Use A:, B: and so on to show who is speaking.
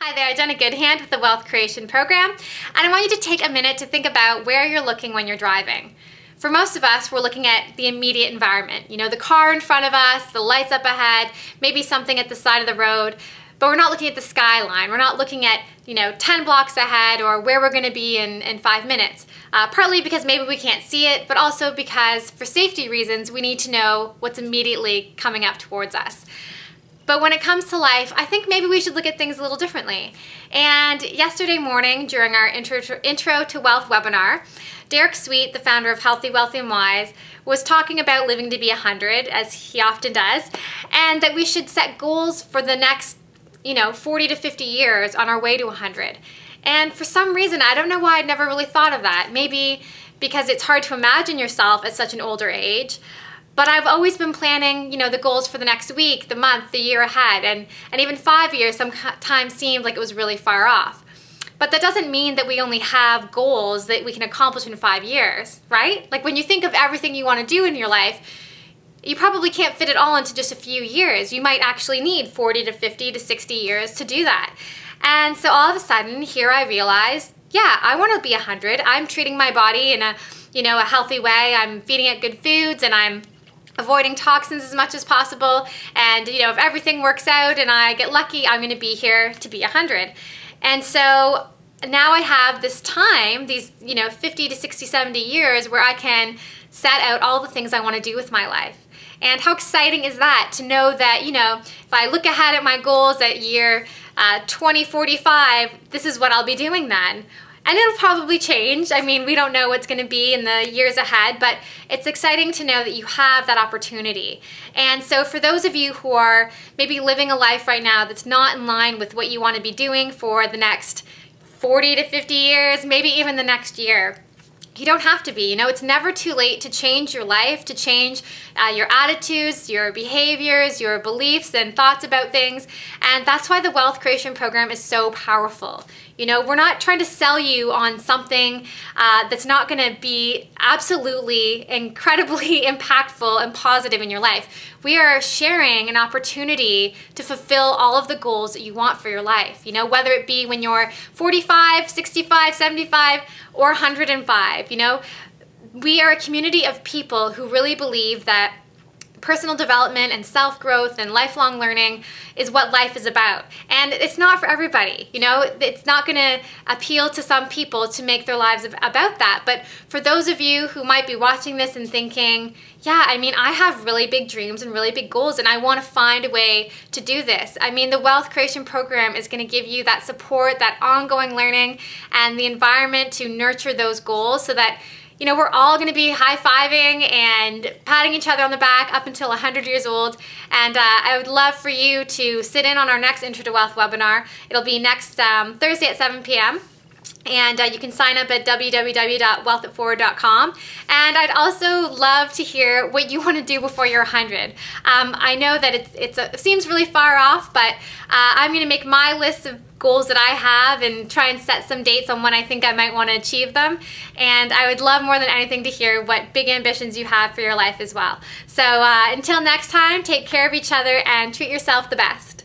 A: Hi there, Jenna Goodhand with the Wealth Creation Program, and I want you to take a minute to think about where you're looking when you're driving. For most of us, we're looking at the immediate environment. You know, the car in front of us, the lights up ahead, maybe something at the side of the road, but we're not looking at the skyline. We're not looking at, 10 blocks ahead or where we're gonna be in 5 minutes. Partly because maybe we can't see it, but also because for safety reasons, we need to know what's immediately coming up towards us. But when it comes to life, I think maybe we should look at things a little differently. And yesterday morning, during our Intro to Wealth webinar, Derek Sweet, the founder of Healthy, Wealthy, and Wise, was talking about living to be 100, as he often does, and that we should set goals for the next 40 to 50 years on our way to 100. And for some reason, I don't know why I'd never really thought of that. Maybe because it's hard to imagine yourself at such an older age. But I've always been planning, the goals for the next week, the month, the year ahead, and even 5 years sometimes seemed like it was really far off. But that doesn't mean that we only have goals that we can accomplish in 5 years, right? Like when you think of everything you want to do in your life, you probably can't fit it all into just a few years. You might actually need 40 to 50 to 60 years to do that. And so all of a sudden, here I realized, yeah, I want to be 100. I'm treating my body in a healthy way. I'm feeding it good foods, and I'm avoiding toxins as much as possible, and if everything works out and I get lucky, I'm going to be here to be 100. And so now I have this time, these 50 to 60, 70 years where I can set out all the things I want to do with my life. And how exciting is that to know that, if I look ahead at my goals at year 2045, this is what I'll be doing then. And it'll probably change. I mean, we don't know what's going to be in the years ahead, but it's exciting to know that you have that opportunity. And so for those of you who are maybe living a life right now that's not in line with what you want to be doing for the next 40 to 50 years, maybe even the next year, you don't have to be. It's never too late to change your life, to change your attitudes, your behaviors, your beliefs and thoughts about things. And that's why the Wealth Creation Program is so powerful. We're not trying to sell you on something that's not going to be absolutely incredibly impactful and positive in your life. We are sharing an opportunity to fulfill all of the goals that you want for your life. Whether it be when you're 45, 65, 75, or 105. We are a community of people who really believe that personal development and self-growth and lifelong learning is what life is about. And it's not for everybody. It's not going to appeal to some people to make their lives about that. But for those of you who might be watching this and thinking, yeah, I have really big dreams and really big goals, and I want to find a way to do this. The Wealth Creation Program is going to give you that support, that ongoing learning, and the environment to nurture those goals so that we're all going to be high-fiving and patting each other on the back up until 100 years old. And I would love for you to sit in on our next Intro to Wealth webinar. It'll be next Thursday at 7 p.m. And you can sign up at www.wealthitforward.com. And I'd also love to hear what you want to do before you're 100. I know that it seems really far off, but I'm going to make my list of goals that I have and try and set some dates on when I think I might want to achieve them. And I would love more than anything to hear what big ambitions you have for your life as well. So until next time, take care of each other and treat yourself the best.